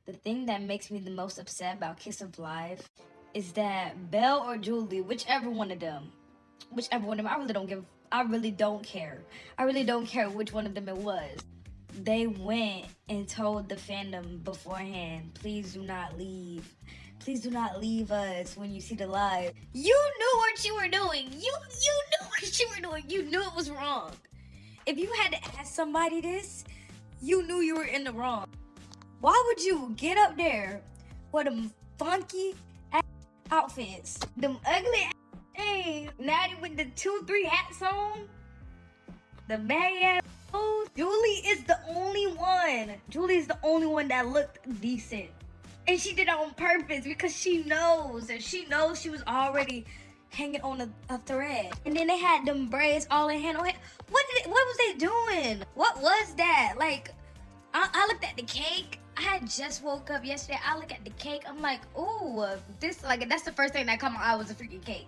The thing that makes me the most upset about Kiss of Life is that Belle or Julie, whichever one of them, I really don't care. I really don't care which one of them it was. They went and told the fandom beforehand, please do not leave. Please do not leave us when you see the live. You knew what you were doing. You knew what you were doing. You knew it was wrong. If you had to ask somebody this, you knew you were in the wrong. Why would you get up there with them funky outfits, them ugly things, Natty with the 2-3 hats on, the baggy ass clothes? Julie is the only one. Julie is the only one that looked decent. And she did it on purpose because she knows she was already hanging on a thread. And then they had them braids all in hand on hand. What was they doing? What was that? Like, I looked at the cake. I had just woke up yesterday. I look at the cake. I'm like, ooh, this, like, that's the first thing that caught my eye was a freaking cake.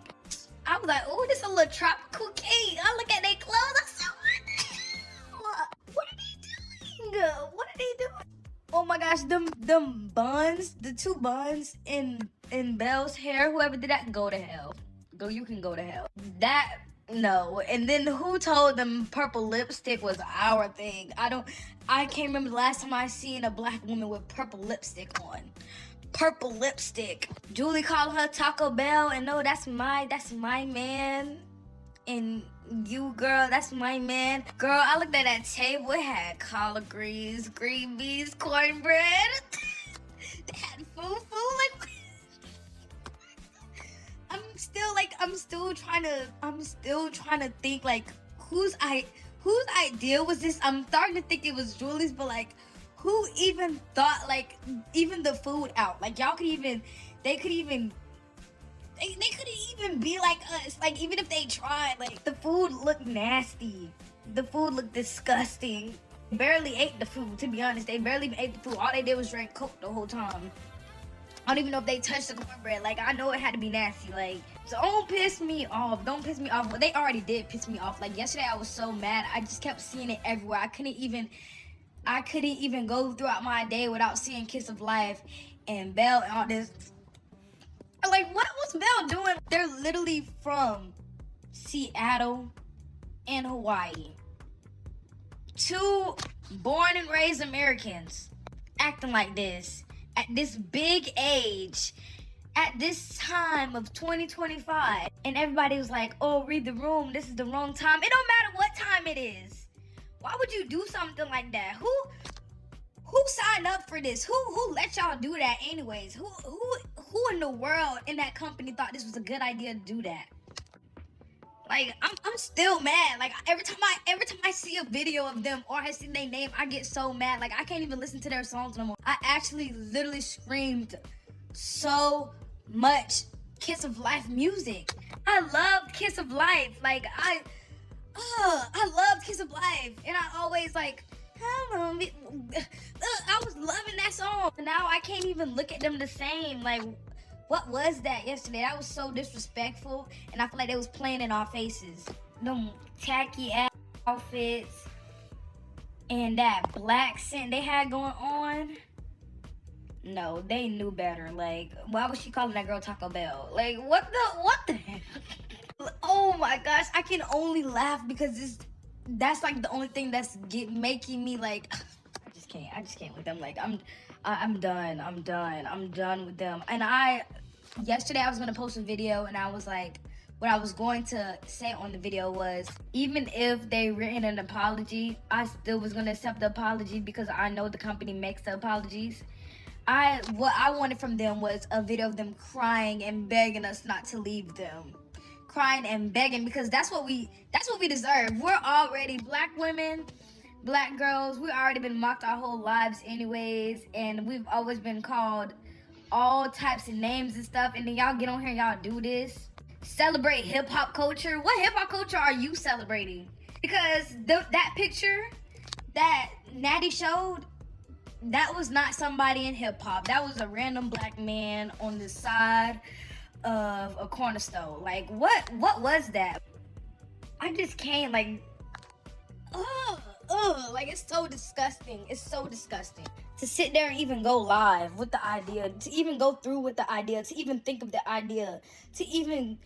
I was like, ooh, this a little tropical cake. I look at their clothes. I said, what are they doing? What are they doing? Oh my gosh, them buns, the 2 buns in Belle's hair, whoever did that, go to hell. You can go to hell. No. And then who told them purple lipstick was our thing? I can't remember the last time I seen a black woman with purple lipstick on. Purple lipstick. Julie called her Taco Bell, and no, that's my man. And you, girl, that's my man. Girl, I looked at that table. It had collard greens, green beans, cornbread. They had fufu. Like, I'm still trying to think, like, whose idea was this? I'm starting to think it was Julie's, but like, who even thought, like, even the food out? Like, y'all could even, they could even be like us. Like, even if they tried, like, the food looked nasty. The food looked disgusting. Barely ate the food, to be honest. They barely ate the food. All they did was drink Coke the whole time. I don't even know if they touched the cornbread. Like, I know it had to be nasty. Like, so don't piss me off. Don't piss me off. Well, they already did piss me off. Like, yesterday I was so mad. I just kept seeing it everywhere. I couldn't even go throughout my day without seeing Kiss of Life and Belle and all this. Like, what was Belle doing? They're literally from Seattle and Hawaii. 2 born and raised Americans acting like this at this big age, at this time of 2025. And everybody was like, oh, read the room. This is the wrong time. It don't matter what time it is. Why would you do something like that? Who signed up for this? Who let y'all do that anyways? Who in the world in that company thought this was a good idea to do that? Like, I'm still mad. Like, every time I see a video of them or I see their name, I get so mad. Like, I can't even listen to their songs no more. I actually literally screamed so much Kiss of Life music. I loved Kiss of Life. Like, I loved Kiss of Life. And I always, like, I was loving that song. Now I can't even look at them the same. Like, what was that yesterday? That was so disrespectful, and I feel like they was playing in our faces. Them tacky ass outfits and that black scent they had going on. No, they knew better. Like, why was she calling that girl Taco Bell? Like, what the heck? Oh my gosh, I can only laugh because that's like the only thing that's making me like, I just can't with them. Like, I'm done with them. And yesterday I was gonna post a video and I was like, what I was going to say on the video was, even if they written an apology, I still was gonna accept the apology because I know the company makes the apologies. What I wanted from them was a video of them crying and begging us not to leave them. Crying and begging, because that's what we deserve. We're already black women, black girls. We've already been mocked our whole lives anyways, and we've always been called all types of names and stuff, and then y'all get on here and y'all do this. Celebrate hip-hop culture. What hip-hop culture are you celebrating? Because that picture that Natty showed, that was not somebody in hip-hop. That was a random black man on the side of a corner store. Like, what was that? I just can't, like, ugh. ugh, like it's so disgusting. It's so disgusting. To sit there and even go live with the idea, to even go through with the idea, to even think of the idea, to even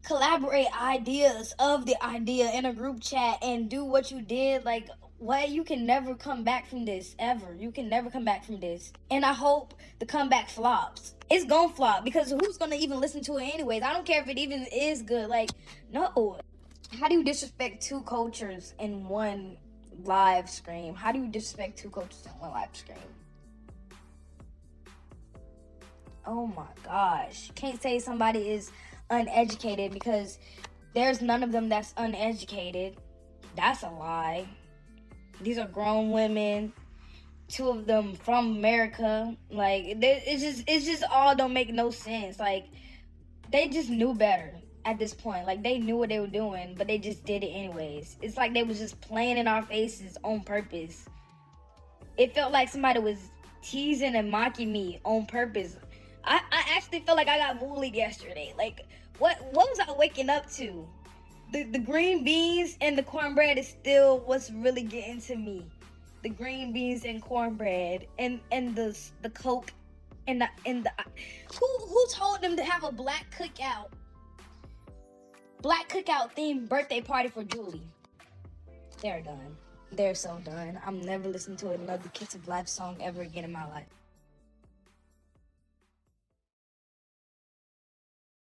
collaborate ideas of the idea in a group chat and do what you did, like what, you can never come back from this ever. You can never come back from this. And I hope the comeback flops. It's gonna flop because who's gonna even listen to it anyways? I don't care if it even is good. Like, no. How do you disrespect two cultures in one live stream? How do you disrespect two cultures in one live stream? Oh my gosh. Can't say somebody is uneducated because there's none of them that's uneducated. That's a lie. These are grown women, two of them from America. Like, it's just all don't make no sense. Like, they just knew better at this point. Like, they knew what they were doing, but they just did it anyways. It's like they was just playing in our faces on purpose. It felt like somebody was teasing and mocking me on purpose. I actually felt like I got bullied yesterday. Like, what was I waking up to? The green beans and the cornbread is still what's really getting to me. The green beans and cornbread and the Coke and the who told them to have a black cookout themed birthday party for Julie? They're done. They're so done. I'm never listening to another Kiss of Life song ever again in my life.